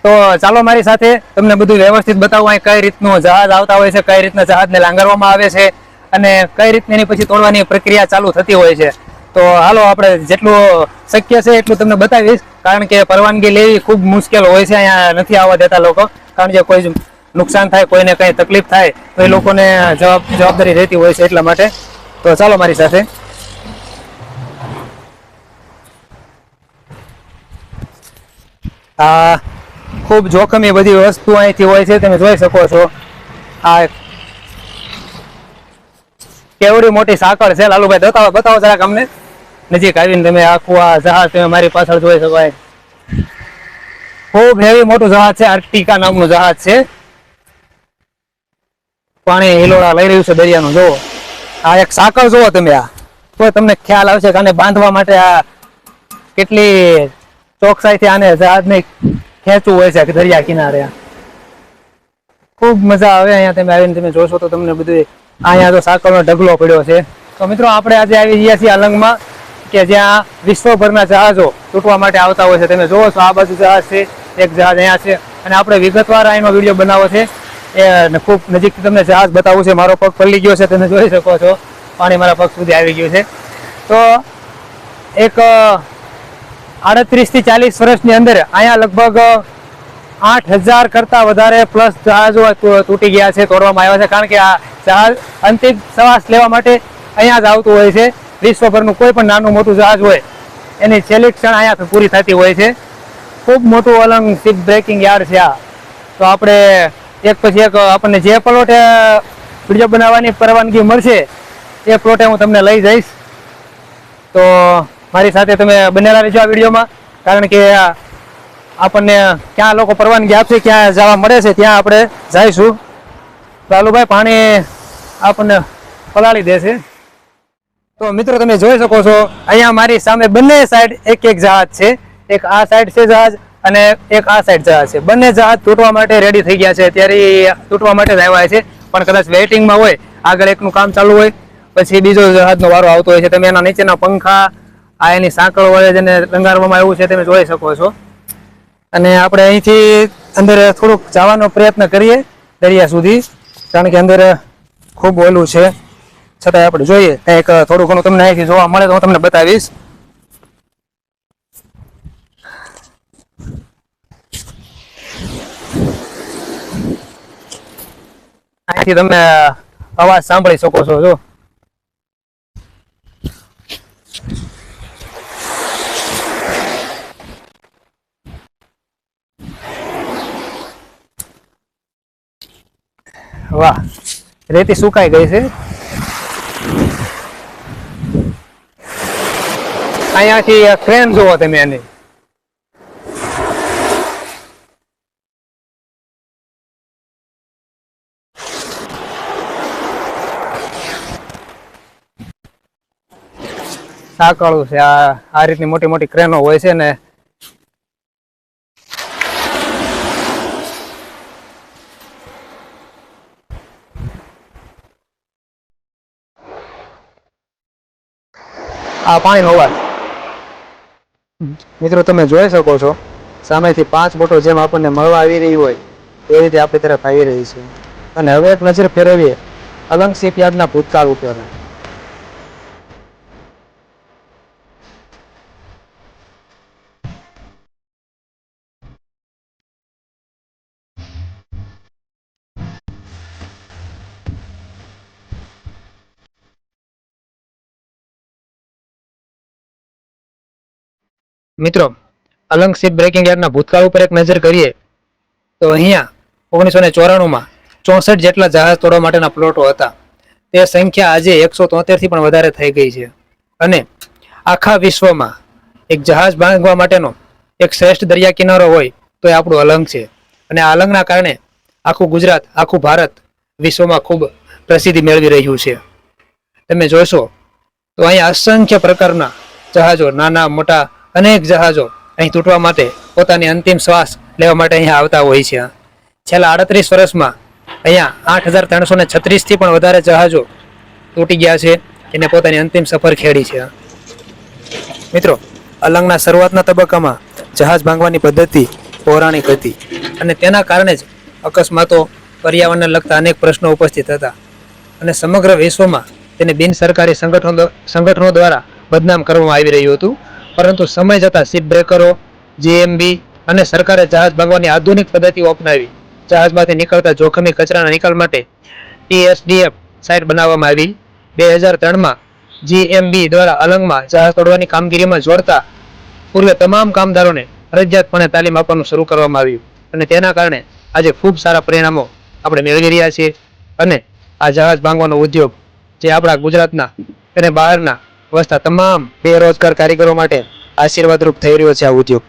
તો ચાલો મારી સાથે તમને બધું વ્યવસ્થિત બતાવું અહીં કઈ રીતનું જહાજ આવતા હોય છે, કઈ રીતના જહાજને લાંગરવામાં આવે છે અને કઈ રીતની એની પછી તોડવાની પ્રક્રિયા ચાલુ થતી હોય છે. તો હાલો આપણે જેટલું શક્ય છે એટલું તમને બતાવીશ, કારણ કે પરવાનગી લેવી ખૂબ મુશ્કેલ હોય છે. અહીંયા નથી આવવા દેતા લોકો, કારણ કે કોઈ નુકસાન થાય, કોઈને કંઈ તકલીફ થાય તો એ લોકોને જવાબદારી રહેતી હોય છે. એટલા માટે તો ચાલો મારી સાથે. આ ખૂબ જોખમી બધી વસ્તુ અહીંથી હોય છે, તમે જોઈ શકો છો. આ કેવડી મોટી સાંકળ છે. લાલુભાઈ બતાવો જરાક અમને નજીક આવીને. તમે આખું આ જહાજ તમે મારી પાછળ જોઈ શકો. ખૂબ હેવી મોટું જહાજ છે. આર્કટિકા નામનું જહાજ છે. પાણી હિલોળા લઈ રહ્યું છે દરિયાનું. જુઓ આ એક સાંકળ જુઓ તમે, આ તો તમને ખ્યાલ આવશે કે આને બાંધવા માટે આ કેટલી ચોકસાઈથી આને જહાજને ખેંચવું હોય છે દરિયા કિનારે. ખૂબ મજા આવે અહીંયા તમે આવીને તમે જોશો તો તમને બધું. અહીંયા તો સાંકળનો ઢગલો પડ્યો છે. તો મિત્રો આપણે આજે આવી ગયા છીએ અલંગમાં, કે જ્યાં વિશ્વભરના જહાજો તૂટવા માટે આવતા હોય છે. તમે જોવો છો આ બાજુ જહાજ છે, એક જહાજ અહીંયા છે, અને આપણે વિગતવાર અહીંનો વિડીયો બનાવો છે. એ ખૂબ નજીકથી તમને જહાજ બતાવવું છે. મારો પગ પલળી ગયો છે, તમે જોઈ શકો છો. પાણી મારા પગ સુધી આવી ગયું છે. તો એક 38 થી 40 વર્ષની અંદર અહીંયા લગભગ 8000 કરતા વધારે પ્લસ જહાજો તૂટી ગયા છે, તોડવામાં આવ્યા છે. કારણ કે આ જહાજ અંતિમ શ્વાસ લેવા માટે અહીંયા જ આવતું હોય છે. વિશ્વભરનું કોઈ પણ નાનું મોટું જહાજ હોય એની છેલ્લી ક્ષણ અહીંયા પૂરી થતી હોય છે. ખૂબ મોટું અલંગ શિપ બ્રેકિંગ યાર્ડ છે આ. તો આપણે એક પછી એક આપણને જે પ્લોટે વિડીયો બનાવવાની પરવાનગી મળશે એ પ્લોટે હું તમને લઈ જઈશ. તો મારી સાથે તમે બનેલા રહેજો આ વિડીયોમાં, કારણ કે આપણને ક્યાં લોકો પરવાનગી આપશે, ક્યાં જવા મળે છે ત્યાં આપણે જઈશું. લાલુભાઈ પાણી આપણને પલાળી દેશે. તો મિત્રો તમે જોઈ શકો છો અહીંયા મારી સામે બંને સાઈડ એક એક જહાજ છે. એક આ સાઈડ છે જહાજ અને એક આ સાઈડ જહાજ છે. બંને જહાજ તૂટવા માટે રેડી થઈ ગયા છે. અત્યારે તૂટવા માટે જ આવ્યા છે, પણ કદાચ વેઇટિંગમાં હોય. આગળ એકનું કામ ચાલુ હોય પછી બીજો જહાજનો વારો આવતો હોય છે. તમે એના નીચેના પંખા, આ એની સાંકળ વડે જેને લંગારવામાં આવ્યું છે તમે જોઈ શકો છો. અને આપણે અહીંથી અંદર થોડુંક જવાનો પ્રયત્ન કરીએ દરિયા સુધી, કારણ કે અંદર ખૂબ ઓલું છે. છતાંય આપણે જોઈએ કંઈક થોડું ઘણું તમને અહીંથી જોવા મળે તો હું તમને બતાવીશ. અહીંથી તમે અવાજ સાંભળી શકો છો. જો વાહ, રેતી સુકાઈ ગઈ છે. અહીંયાથી ક્રેન જોવો તમે એની. સાંકળું છે. આ રીતની મોટી મોટી ક્રેનો હોય છે ને આ પાણીનો અવાજ મિત્રો તમે જોઈ શકો છો. સામેથી 5 બોટો જેમ આપણને મળવા આવી રહી હોય એ રીતે આપણી તરફ આવી રહી છે. અને હવે એક નજર ફેરવીએ અલંગ શિપયાર્ડના ભૂતકાળ ઉપર. મિત્રો અલંગ શિપ બ્રેકિંગ યાર્ડના ભૂતકાળ ઉપર એક નજર કરીએ તો અહીંયા 1994માં 64 જેટલા જહાજ તોડવા માટેના પ્લોટો હતા. તે સંખ્યા આજે 173 થી પણ વધારે થઈ ગઈ છે. અને આખા વિશ્વમાં એક જહાજ બાંધવા માટેનો એક શ્રેષ્ઠ દરિયા કિનારો હોય તો એ આપણું અલંગ છે. અને આ અલંગના કારણે આખું ગુજરાત, આખું ભારત વિશ્વમાં ખૂબ પ્રસિદ્ધિ મેળવી રહ્યું છે. તમે જોશો તો અહીંયા અસંખ્ય પ્રકારના જહાજો, નાના મોટા અનેક જહાજો અહીં તૂટવા માટે પોતાની અંતિમ શ્વાસ લેવા માટે અહીંયા આવતા હોય છે. છેલ્લા 38 વર્ષમાં અહીંયા 8336 થી પણ વધારે જહાજો તૂટી ગયા છે. એને પોતાની અંતિમ સફર ખેડી છે. મિત્રો અલંગના શરૂઆતના તબક્કામાં જહાજ ભાંગવાની પદ્ધતિ પૌરાણિક હતી. અને તેના કારણે જ અકસ્માતો, પર્યાવરણને લગતા અનેક પ્રશ્નો ઉપસ્થિત હતા અને સમગ્ર વિશ્વમાં તેને બિન સરકારી સંગઠનો દ્વારા બદનામ કરવામાં આવી રહ્યું હતું. પરંતુ સમય જતાં શિપ બ્રેકરો, જીએમબી અને સરકારે જહાજ ભાંગવાની આધુનિક પદ્ધતિઓ અપનાવી જહાજમાંથી નીકળતા જોખમી કચરાના નિકાલ માટે TSDF સાઇટ બનાવવામાં આવી. 2003માં જીએમબી દ્વારા અલંગમાં જહાજ તોડવાની કામગીરીમાં જોડતા પૂર્વે તમામ કામદારોને ફરજિયાતપણે તાલીમ આપવાનું શરૂ કરવામાં આવ્યું અને તેના કારણે આજે ખૂબ સારા પરિણામો આપણે મેળવી રહ્યા છીએ અને આ જહાજ ભાંગવાનો ઉદ્યોગ જે આપણા ગુજરાતના અને બહારના વસતા તમામ બેરોજગાર કારીગરો માટે આશીર્વાદરૂપ થઈ રહ્યો છે આ ઉદ્યોગ.